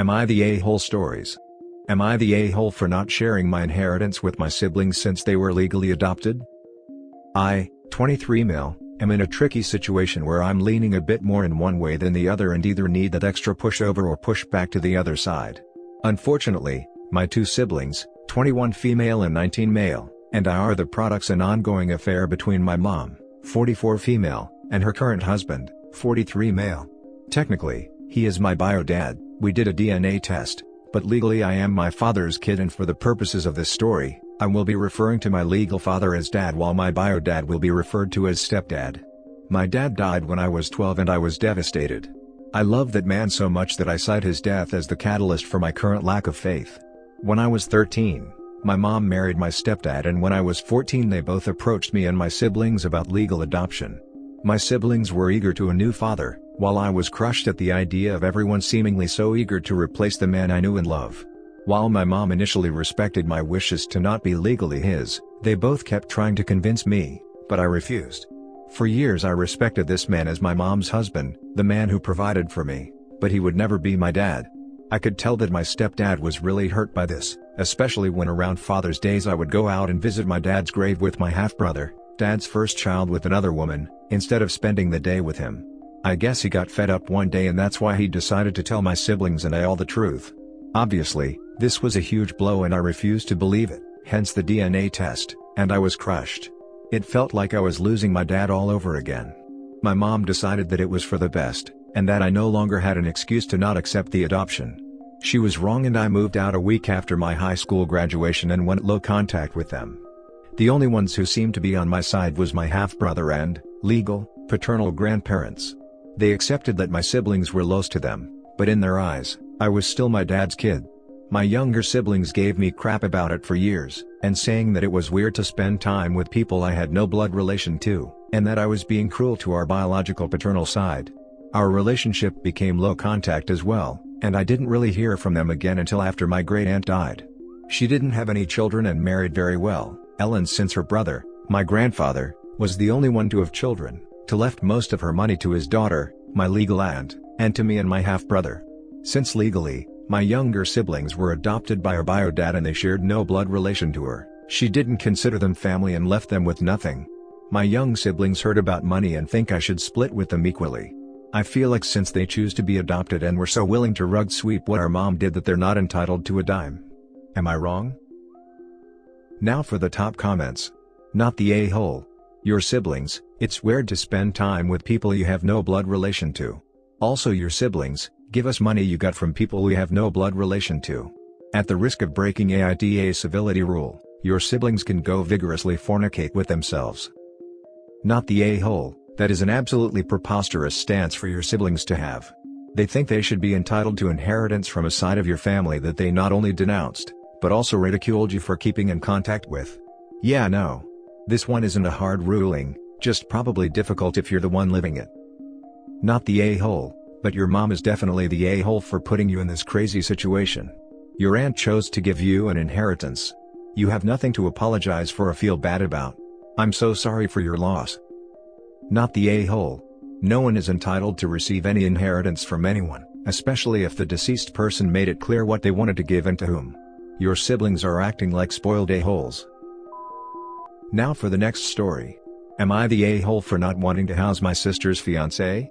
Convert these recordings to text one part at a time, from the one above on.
Am I the a-hole stories? Am I the a-hole for not sharing my inheritance with my siblings since they were legally adopted? I, 23 male, am in a tricky situation where I'm leaning a bit more in one way than the other and either need that extra pushover or push back to the other side. Unfortunately, my two siblings, 21 female and 19 male, and I are the products of an ongoing affair between my mom, 44 female, and her current husband, 43 male. Technically, he is my bio dad. We did a DNA test, but legally I am my father's kid, and for the purposes of this story, I will be referring to my legal father as dad while my bio dad will be referred to as stepdad. My dad died when I was 12 and I was devastated. I love that man so much that I cite his death as the catalyst for my current lack of faith. When I was 13, my mom married my stepdad, and when I was 14 they both approached me and my siblings about legal adoption. My siblings were eager to a new father, while I was crushed at the idea of everyone seemingly so eager to replace the man I knew and love. While my mom initially respected my wishes to not be legally his, they both kept trying to convince me, but I refused. For years I respected this man as my mom's husband, the man who provided for me, but he would never be my dad. I could tell that my stepdad was really hurt by this, especially when around Father's Days I would go out and visit my dad's grave with my half-brother, dad's first child with another woman, instead of spending the day with him. I guess he got fed up one day and that's why he decided to tell my siblings and I all the truth. Obviously, this was a huge blow and I refused to believe it, hence the DNA test, and I was crushed. It felt like I was losing my dad all over again. My mom decided that it was for the best, and that I no longer had an excuse to not accept the adoption. She was wrong and I moved out a week after my high school graduation and went low contact with them. The only ones who seemed to be on my side was my half-brother and, legal, paternal grandparents. They accepted that my siblings were lost to them, but in their eyes, I was still my dad's kid. My younger siblings gave me crap about it for years, and saying that it was weird to spend time with people I had no blood relation to, and that I was being cruel to our biological paternal side. Our relationship became low contact as well, and I didn't really hear from them again until after my great aunt died. She didn't have any children and married very well, Ellen, since her brother, my grandfather, was the only one to have children, to left most of her money to his daughter, my legal aunt, and to me and my half-brother. Since legally, my younger siblings were adopted by her bio dad and they shared no blood relation to her, she didn't consider them family and left them with nothing. My young siblings heard about money and think I should split with them equally. I feel like since they choose to be adopted and were so willing to rug sweep what our mom did that they're not entitled to a dime. Am I wrong? Now for the top comments. Not the a-hole. Your siblings, it's weird to spend time with people you have no blood relation to. Also your siblings, give us money you got from people we have no blood relation to. At the risk of breaking AITA civility rule, your siblings can go vigorously fornicate with themselves. Not the a-hole. That is an absolutely preposterous stance for your siblings to have. They think they should be entitled to inheritance from a side of your family that they not only denounced, but also ridiculed you for keeping in contact with. Yeah, no. This one isn't a hard ruling, just probably difficult if you're the one living it. Not the a-hole, but your mom is definitely the a-hole for putting you in this crazy situation. Your aunt chose to give you an inheritance. You have nothing to apologize for or feel bad about. I'm so sorry for your loss. Not the a-hole. No one is entitled to receive any inheritance from anyone, especially if the deceased person made it clear what they wanted to give and to whom. Your siblings are acting like spoiled a-holes. Now for the next story. Am I the a-hole for not wanting to house my sister's fiancé?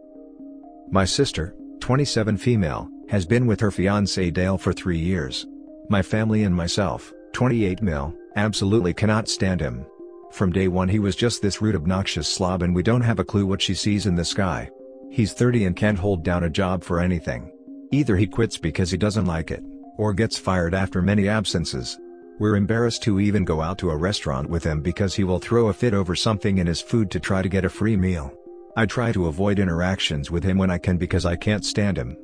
My sister, 27 female, has been with her fiancé Dale for 3 years. My family and myself, 28 male, absolutely cannot stand him. From day one he was just this rude obnoxious slob and we don't have a clue what she sees in this guy. He's 30 and can't hold down a job for anything. Either he quits because he doesn't like it, or gets fired after many absences. We're embarrassed to even go out to a restaurant with him because he will throw a fit over something in his food to try to get a free meal. I try to avoid interactions with him when I can because I can't stand him.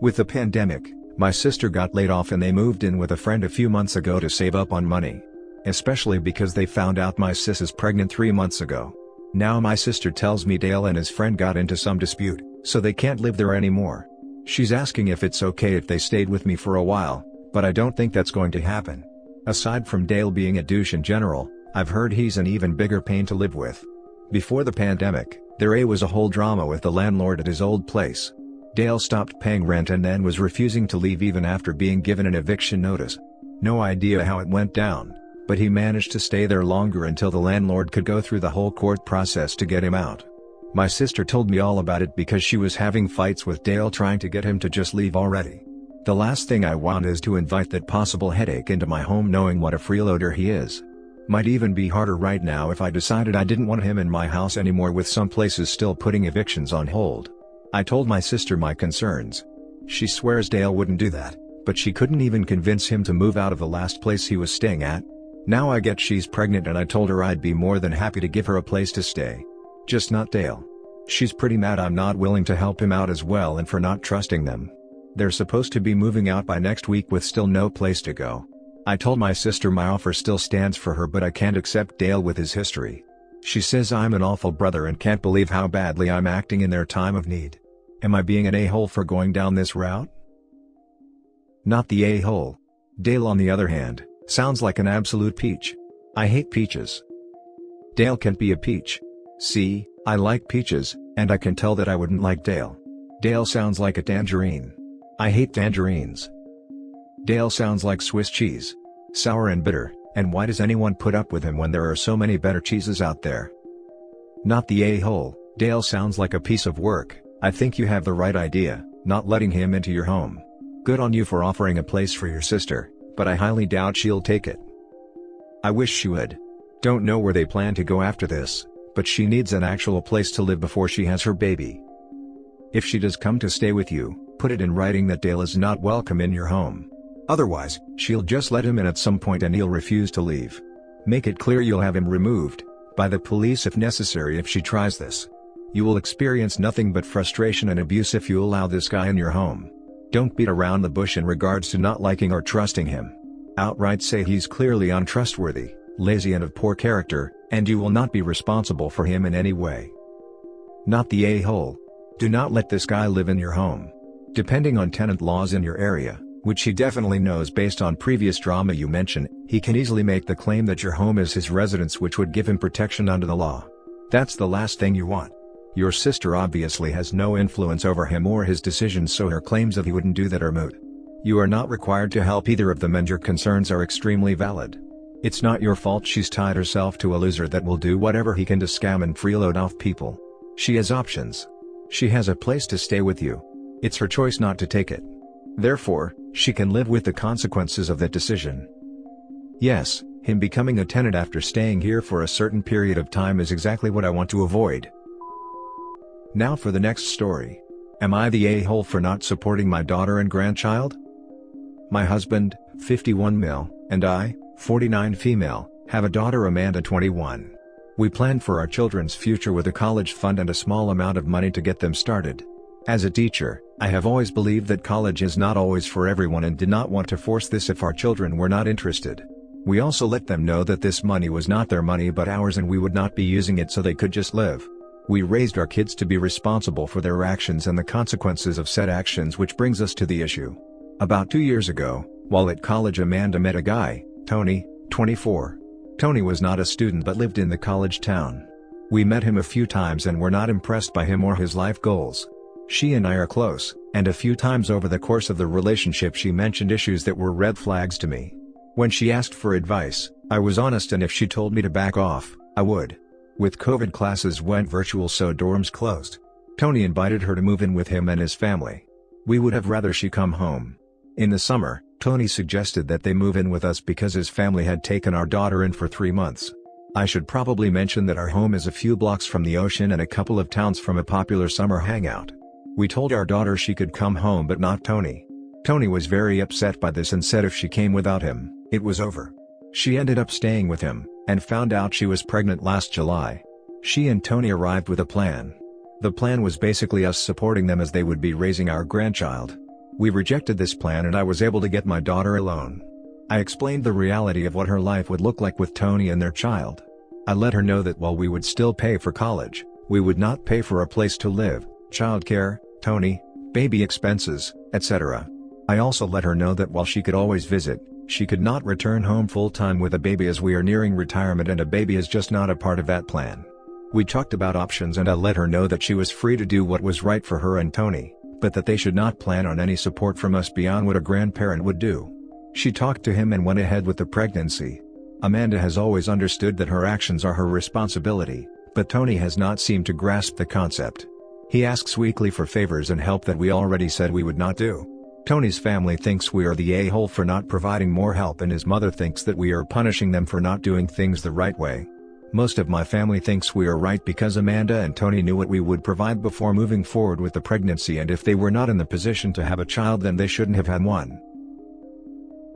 With the pandemic, my sister got laid off and they moved in with a friend a few months ago to save up on money. Especially because they found out my sis is pregnant 3 months ago. Now my sister tells me Dale and his friend got into some dispute, so they can't live there anymore. She's asking if it's okay if they stayed with me for a while, but I don't think that's going to happen. Aside from Dale being a douche in general, I've heard he's an even bigger pain to live with. Before the pandemic, there was a whole drama with the landlord at his old place. Dale stopped paying rent and then was refusing to leave even after being given an eviction notice. No idea how it went down, but he managed to stay there longer until the landlord could go through the whole court process to get him out. My sister told me all about it because she was having fights with Dale trying to get him to just leave already. The last thing I want is to invite that possible headache into my home knowing what a freeloader he is. Might even be harder right now if I decided I didn't want him in my house anymore, with some places still putting evictions on hold. I told my sister my concerns. She swears Dale wouldn't do that, but she couldn't even convince him to move out of the last place he was staying at. Now I get she's pregnant and I told her I'd be more than happy to give her a place to stay. Just not Dale. She's pretty mad I'm not willing to help him out as well and for not trusting them. They're supposed to be moving out by next week with still no place to go. I told my sister my offer still stands for her, but I can't accept Dale with his history. She says I'm an awful brother and can't believe how badly I'm acting in their time of need. Am I being an a-hole for going down this route? Not the a-hole. Dale, on the other hand, sounds like an absolute peach. I hate peaches. Dale can't be a peach. See, I like peaches, and I can tell that I wouldn't like Dale. Dale sounds like a tangerine. I hate tangerines. Dale sounds like Swiss cheese. Sour and bitter, and why does anyone put up with him when there are so many better cheeses out there? Not the a-hole. Dale sounds like a piece of work. I think you have the right idea, not letting him into your home. Good on you for offering a place for your sister, but I highly doubt she'll take it. I wish she would. Don't know where they plan to go after this, but she needs an actual place to live before she has her baby. If she does come to stay with you, put it in writing that Dale is not welcome in your home. Otherwise, she'll just let him in at some point and he'll refuse to leave. Make it clear you'll have him removed by the police if necessary if she tries this. You will experience nothing but frustration and abuse if you allow this guy in your home. Don't beat around the bush in regards to not liking or trusting him. Outright say he's clearly untrustworthy, lazy and of poor character, and you will not be responsible for him in any way. Not the a-hole. Do not let this guy live in your home. Depending on tenant laws in your area, which he definitely knows based on previous drama you mention, he can easily make the claim that your home is his residence, which would give him protection under the law. That's the last thing you want. Your sister obviously has no influence over him or his decisions, so her claims that he wouldn't do that are moot. You are not required to help either of them and your concerns are extremely valid. It's not your fault she's tied herself to a loser that will do whatever he can to scam and freeload off people. She has options. She has a place to stay with you. It's her choice not to take it. Therefore, she can live with the consequences of that decision. Yes, him becoming a tenant after staying here for a certain period of time is exactly what I want to avoid. Now for the next story. Am I the a-hole for not supporting my daughter and grandchild? My husband, 51 male, and I, 49 female, have a daughter Amanda 21. We planned for our children's future with a college fund and a small amount of money to get them started. As a teacher, I have always believed that college is not always for everyone and did not want to force this if our children were not interested. We also let them know that this money was not their money but ours and we would not be using it so they could just live. We raised our kids to be responsible for their actions and the consequences of said actions, which brings us to the issue. About 2 years ago, while at college, Amanda met a guy, Tony, 24. Tony was not a student but lived in the college town. We met him a few times and were not impressed by him or his life goals. She and I are close, and a few times over the course of the relationship she mentioned issues that were red flags to me. When she asked for advice, I was honest, and if she told me to back off, I would. With COVID, classes went virtual so dorms closed. Tony invited her to move in with him and his family. We would have rather she come home. In the summer, Tony suggested that they move in with us because his family had taken our daughter in for 3 months. I should probably mention that our home is a few blocks from the ocean and a couple of towns from a popular summer hangout. We told our daughter she could come home but not Tony. Tony was very upset by this and said if she came without him, it was over. She ended up staying with him, and found out she was pregnant last July. She and Tony arrived with a plan. The plan was basically us supporting them as they would be raising our grandchild. We rejected this plan and I was able to get my daughter alone. I explained the reality of what her life would look like with Tony and their child. I let her know that while we would still pay for college, we would not pay for a place to live, childcare, Tony, baby expenses, etc. I also let her know that while she could always visit, she could not return home full-time with a baby as we are nearing retirement and a baby is just not a part of that plan. We talked about options and I let her know that she was free to do what was right for her and Tony, but that they should not plan on any support from us beyond what a grandparent would do. She talked to him and went ahead with the pregnancy. Amanda has always understood that her actions are her responsibility, but Tony has not seemed to grasp the concept. He asks weekly for favors and help that we already said we would not do. Tony's family thinks we are the a-hole for not providing more help, and his mother thinks that we are punishing them for not doing things the right way. Most of my family thinks we are right because Amanda and Tony knew what we would provide before moving forward with the pregnancy, and if they were not in the position to have a child then they shouldn't have had one.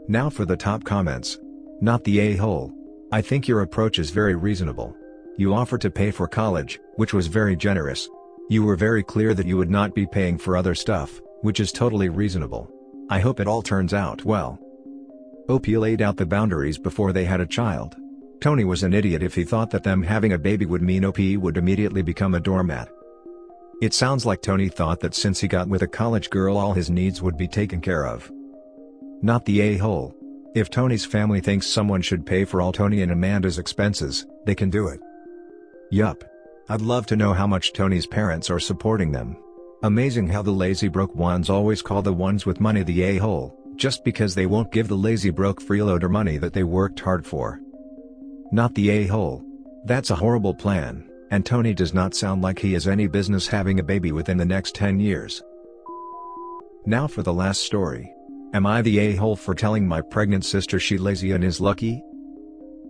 Now for the top comments. Not the a-hole. I think your approach is very reasonable. You offered to pay for college, which was very generous. You were very clear that you would not be paying for other stuff, which is totally reasonable. I hope it all turns out well. OP laid out the boundaries before they had a child. Tony was an idiot if he thought that them having a baby would mean OP would immediately become a doormat. It sounds like Tony thought that since he got with a college girl all his needs would be taken care of. Not the a-hole. If Tony's family thinks someone should pay for all Tony and Amanda's expenses, they can do it. Yup. I'd love to know how much Tony's parents are supporting them. Amazing how the lazy broke ones always call the ones with money the a-hole, just because they won't give the lazy broke freeloader money that they worked hard for. Not the a-hole. That's a horrible plan, and Tony does not sound like he has any business having a baby within the next 10 years. Now for the last story. Am I the a-hole for telling my pregnant sister she lazy and is lucky?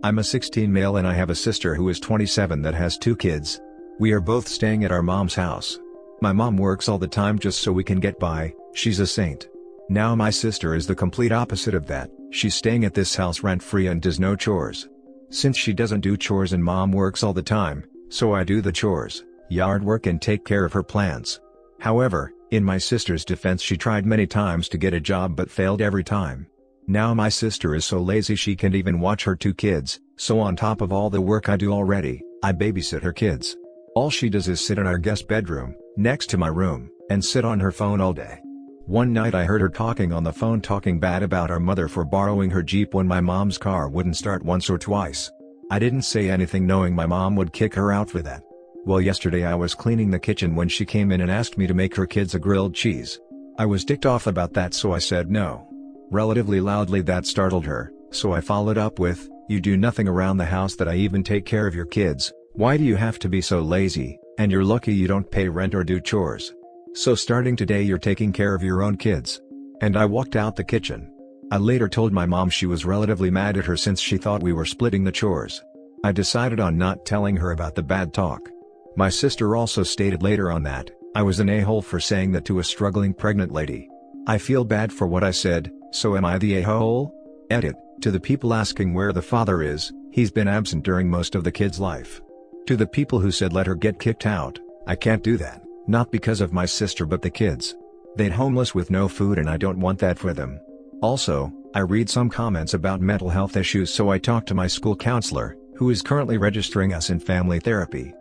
I'm a 16 male and I have a sister who is 27 that has 2 kids. We are both staying at our mom's house. My mom works all the time just so we can get by, she's a saint. Now my sister is the complete opposite of that, she's staying at this house rent-free and does no chores. Since she doesn't do chores and mom works all the time, so I do the chores, yard work and take care of her plants. However, in my sister's defense, she tried many times to get a job but failed every time. Now my sister is so lazy she can't even watch her 2 kids, so on top of all the work I do already, I babysit her kids. All she does is sit in our guest bedroom, next to my room, and sit on her phone all day. One night I heard her talking on the phone talking bad about our mother for borrowing her Jeep when my mom's car wouldn't start once or twice. I didn't say anything knowing my mom would kick her out for that. Well, yesterday I was cleaning the kitchen when she came in and asked me to make her kids a grilled cheese. I was ticked off about that, so I said no. Relatively loudly. That startled her, so I followed up with, "You do nothing around the house that I even take care of your kids, why do you have to be so lazy, and you're lucky you don't pay rent or do chores. So starting today you're taking care of your own kids." And I walked out the kitchen. I later told my mom she was relatively mad at her since she thought we were splitting the chores. I decided on not telling her about the bad talk. My sister also stated later on that I was an a-hole for saying that to a struggling pregnant lady. I feel bad for what I said, so am I the a-hole? Edit. To the people asking where the father is, he's been absent during most of the kid's life. To the people who said let her get kicked out, I can't do that, not because of my sister but the kids. They'd homeless with no food and I don't want that for them. Also, I read some comments about mental health issues, so I talked to my school counselor, who is currently registering us in family therapy.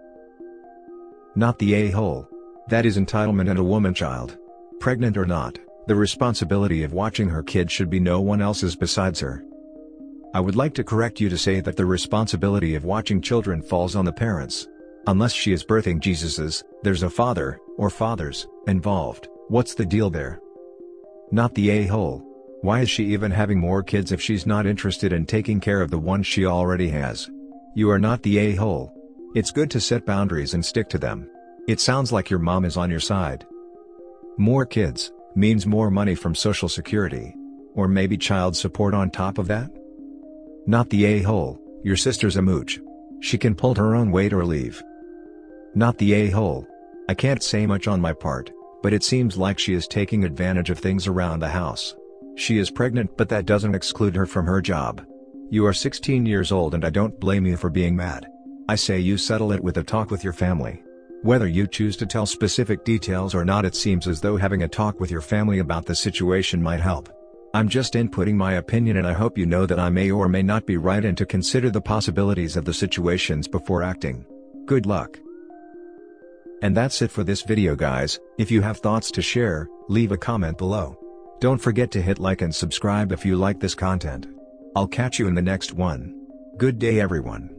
Not the a-hole. That is entitlement and a woman child. Pregnant or not, the responsibility of watching her kid should be no one else's besides her. I would like to correct you to say that the responsibility of watching children falls on the parents. Unless she is birthing Jesuses, there's a father, or fathers, involved. What's the deal there? Not the a-hole. Why is she even having more kids if she's not interested in taking care of the ones she already has? You are not the a-hole. It's good to set boundaries and stick to them. It sounds like your mom is on your side. More kids means more money from Social Security. Or maybe child support on top of that? Not the a-hole. Your sister's a mooch. She can pull her own weight or leave. Not the a-hole. I can't say much on my part, but it seems like she is taking advantage of things around the house. She is pregnant, but that doesn't exclude her from her job. You are 16 years old and I don't blame you for being mad. I say you settle it with a talk with your family. Whether you choose to tell specific details or not, it seems as though having a talk with your family about the situation might help. I'm just inputting my opinion and I hope you know that I may or may not be right and to consider the possibilities of the situations before acting. Good luck. And that's it for this video, guys. If you have thoughts to share, leave a comment below. Don't forget to hit like and subscribe if you like this content. I'll catch you in the next one. Good day everyone.